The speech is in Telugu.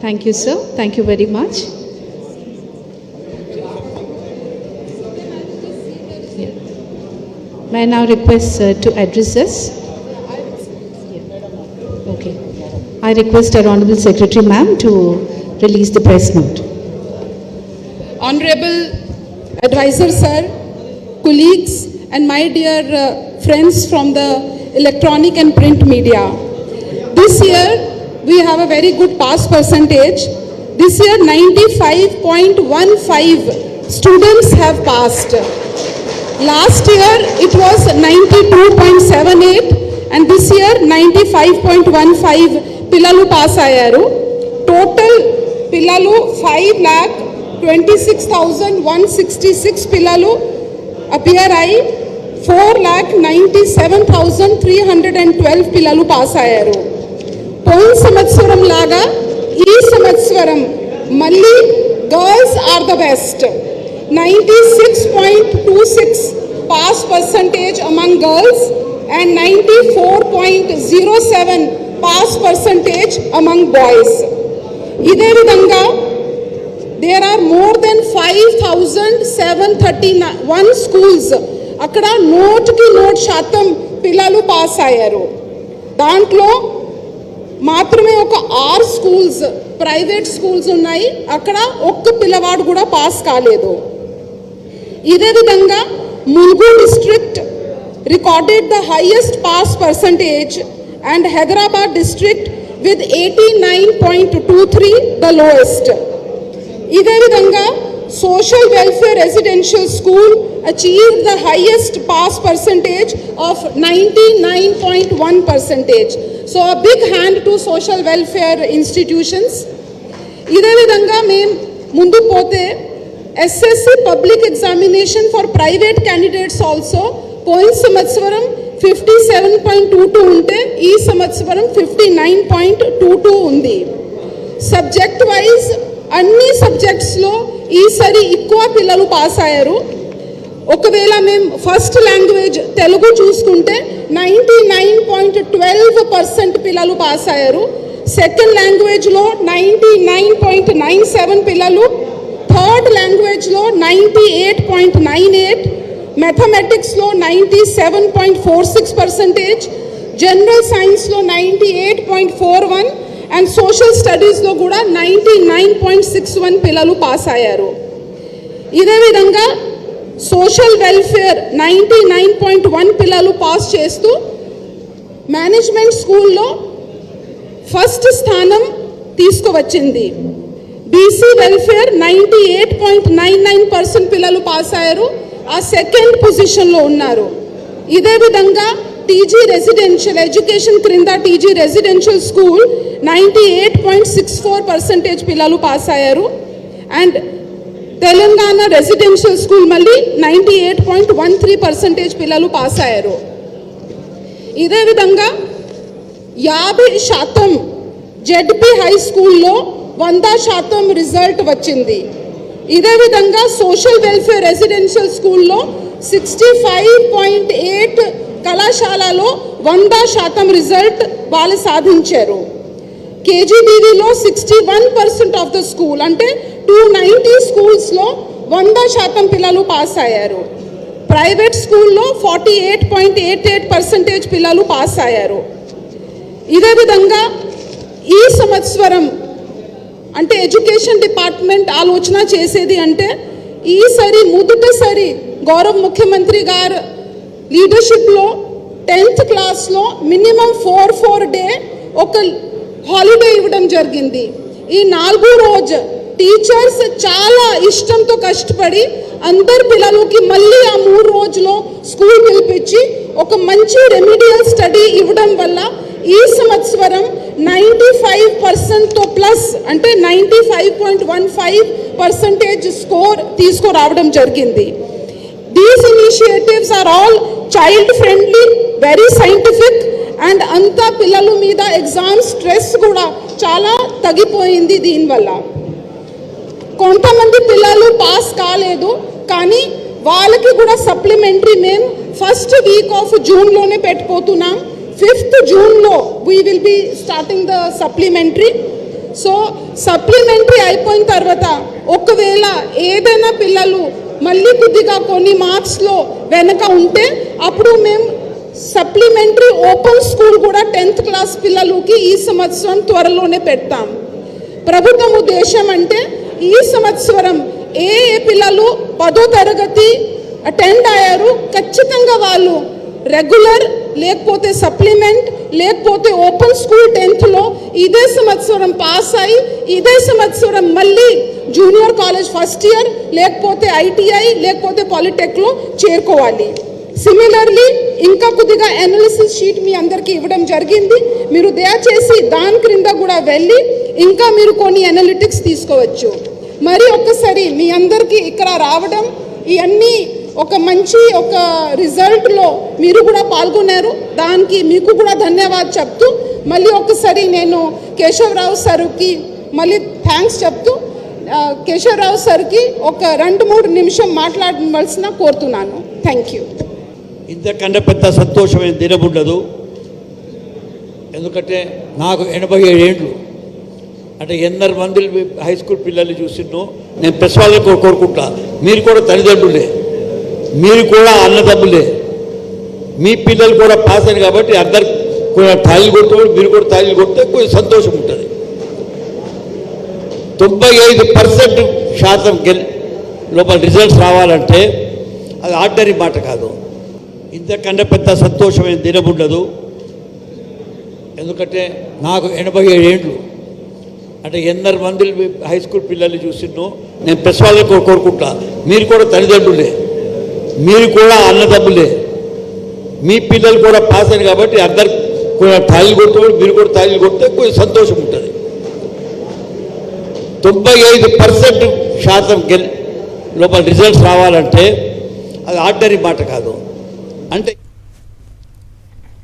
Thank you, sir. Thank you very much. Yeah. May I now request sir to address us? Yeah. Okay. I request our Honorable Secretary Ma'am to release the press note. Honorable Advisor Sir, colleagues and my dear friends from the electronic and print media. This year we have a very good pass percentage. This year 95.15 students have passed. Last year it was 92.78 and this year 95.15 పిల్లలు పాస్ అయ్యారు. టోటల్ పిల్లలు 5,26,166 పిల్లలు అపియర్ అయి 4,97,312 పిల్లలు పాస్ అయ్యారు. పోయిన సంవత్సరం లాగా ఈ సంవత్సరం మళ్ళీ girls are the best. 96.26 pass percentage among girls and 94.07 pass percentage among boys. ఇదే విధంగా there are more then 5,731 schools. అక్కడ నోటుకి నోట్ శాతం పిల్లలు పాస్ అయ్యారు. దాంట్లో మాత్రమే ఒక 6 స్కూల్స్ ప్రైవేట్ స్కూల్స్ ఉన్నాయి, అక్కడ ఒక్క పిల్లవాడు కూడా పాస్ కాలేదు. ఇదే విధంగా Mulugu district recorded the highest pass percentage and Hyderabad district with 89.23 the lowest. ఇదే విధంగా social welfare residential school achieved the highest pass percentage of 99.1%. So a big hand to social welfare institutions. ఇదే విధంగా మేము ముందు పోతే SSC public examination for private candidates also పోయిన సంవత్సరం 57.22 ఉంటే ఈ సంవత్సరం 59.22 ఉంది. సబ్జెక్ట్ వైజ్ అన్ని సబ్జెక్ట్స్లో ఈసారి ఎక్కువ పిల్లలు పాస్ అయ్యారు. ఒకవేళ మేము ఫస్ట్ లాంగ్వేజ్ తెలుగు చూసుకుంటే 99.12% పిల్లలు పాస్ అయ్యారు. సెకండ్ లాంగ్వేజ్లో 99.97 పిల్లలు, థర్డ్ లాంగ్వేజ్లో 98.98, మ్యాథమెటిక్స్లో 97.46%, జనరల్ సైన్స్లో 98.41 అండ్ సోషల్ స్టడీస్లో కూడా 99.61 పిల్లలు పాస్ అయ్యారు. ఇదే విధంగా సోషల్ వెల్ఫేర్ 99.1 పిల్లలు పాస్ చేస్తూ మేనేజ్మెంట్ స్కూల్లో ఫస్ట్ స్థానం తీసుకువచ్చింది. బీసీ వెల్ఫేర్ 98.99% పిల్లలు పాస్ అయ్యారు, ఆ సెకండ్ పొజిషన్లో ఉన్నారు. ఇదే విధంగా టీజీ రెసిడెన్షియల్ ఎడ్యుకేషన్ క్రింద టీజీ రెసిడెన్షియల్ స్కూల్ 98.64% పిల్లలు పాస్ అయ్యారు అండ్ తెలంగాణ రెసిడెన్షియల్ స్కూల్ మళ్ళీ 98.13% పిల్లలు పాస్ అయ్యారు. ఇదే విధంగా 50% జెడ్పీ హై స్కూల్లో 100% రిజల్ట్ వచ్చింది. ఇదే విధంగా సోషల్ వెల్ఫేర్ రెసిడెన్షియల్ స్కూల్లో 65.8 కళాశాలలో 100% రిజల్ట్ వాళ్ళు సాధించారు. కేజీబీవీలో 61% ఆఫ్ ద స్కూల్ అంటే 290 స్కూల్స్లో 100% పిల్లలు పాస్ అయ్యారు. ప్రైవేట్ స్కూల్లో 48.88% పిల్లలు పాస్ అయ్యారు. ఇదే విధంగా ఈ సంవత్సరం అంటే ఎడ్యుకేషన్ డిపార్ట్మెంట్ ఆలోచన చేసేది అంటే ఈసారి మొదటిసారి గౌరవ ముఖ్యమంత్రి గారు లీడర్షిప్లో 10th క్లాస్లో మినిమం 4 డే ఒక హాలిడే ఇవ్వడం జరిగింది. ఈ 4 రోజు టీచర్స్ చాలా ఇష్టంతో కష్టపడి అందరు పిల్లలకి మళ్ళీ ఆ 3 రోజులో స్కూల్ పిలిపించి ఒక మంచి రెమిడియల్ స్టడీ ఇవ్వడం వల్ల ఈ సంవత్సరం 95%తో ప్లస్ అంటే 95.15% స్కోర్ తీసుకురావడం జరిగింది. These initiatives are all child friendly, very scientific and అంతా పిల్లల మీద ఎగ్జామ్ స్ట్రెస్ కూడా చాలా తగ్గిపోయింది దీనివల్ల. కొంతమంది పిల్లలు పాస్ కాలేదు కానీ వాళ్ళకి కూడా సప్లిమెంటరీ మేము ఫస్ట్ వీక్ ఆఫ్ జూన్లోనే పెట్టిపోతున్నాం. 5th జూన్లో we will be starting the supplementary. So supplementary అయిపోయిన తర్వాత ఒకవేళ ఏదైనా పిల్లలు మళ్ళీ కొద్దిగా కొన్ని మార్క్స్లో వెనక ఉంటే అప్పుడు మేము సప్లిమెంటరీ ఓపెన్ స్కూల్ కూడా 10th క్లాస్ పిల్లలకి ఈ సంవత్సరం త్వరలోనే పెడతాం. ప్రభుత్వం ఉద్దేశం అంటే ఈ సంవత్సరం ఏ పిల్లలు 10వ తరగతి అటెండ్ అయ్యారు ఖచ్చితంగా వాళ్ళు రెగ్యులర్ లేకపోతే సప్లిమెంట్ లేకపోతే ఓపెన్ స్కూల్ 10thలో ఇదే సంవత్సరం పాస్ అయ్యి ఇదే సంవత్సరం మళ్ళీ జూనియర్ కాలేజ్ ఫస్ట్ ఇయర్ లేకపోతే ఐటీఐ లేకపోతే పాలిటెక్లో చేరుకోవాలి. సిమిలర్లీ ఇంకా కొద్దిగా అనాలిసిస్ షీట్ మీ అందరికీ ఇవ్వడం జరిగింది. మీరు దయచేసి దాని క్రింద కూడా వెళ్ళి ఇంకా మీరు కొన్ని అనలిటిక్స్ తీసుకోవచ్చు. మరి ఒక్కసారి మీ అందరికీ ఇక్కడ రావడం ఇవన్నీ ఒక మంచి ఒక రిజల్ట్లో మీరు కూడా పాల్గొన్నారు, దానికి మీకు కూడా ధన్యవాదాలు చెప్తూ మళ్ళీ ఒకసారి నేను కేశవరావు సార్కి మళ్ళీ థ్యాంక్స్ చెప్తూ కేశవరావు సార్కి ఒక 2-3 నిమిషం మాట్లాడవలసిన కోరుతున్నాను. Thank you. ఇంతకన్నా పెద్ద సంతోషమైన దినం ఉండదు. ఎందుకంటే నాకు 87 ఏళ్ళు, అంటే ఎందరు మంది హై స్కూల్ పిల్లల్ని చూసినో నేను పెసవాళ్ళకు కోరుకుంటా. మీరు కూడా తల్లిదండ్రులే, మీరు కూడా అన్నదమ్ములే, మీ పిల్లలు కూడా పాస్ అయ్యారు కాబట్టి అందరు కూడా తాళి కొట్టుకోండి, మీరు కూడా తాళి కొడితే కొంచెం సంతోషం ఉంటుంది. 95% లోపల రిజల్ట్స్ రావాలంటే అది ఆర్డినరీ మాట కాదు. ఇంతకన్నా పెద్ద సంతోషమైన దినం ఉండదు. ఎందుకంటే నాకు 87 ఏళ్ళు, అంటే ఎందరు మంది హై స్కూల్ పిల్లల్ని చూసినో నేను పెసవాళ్ళకు కోరుకుంటా. మీరు కూడా తల్లిదండ్రులే, మీరు కూడా అన్నదమ్ములే, మీ పిల్లలు కూడా పాస్ అయ్యారు కాబట్టి అందరు కూడా తాళి కొట్టుకోండి, మీరు కూడా తాళి కొడితే కొంచెం సంతోషం ఉంటుంది. 95% లోపల రిజల్ట్స్ రావాలంటే అది ఆర్డినరీ మాట కాదు. అంటే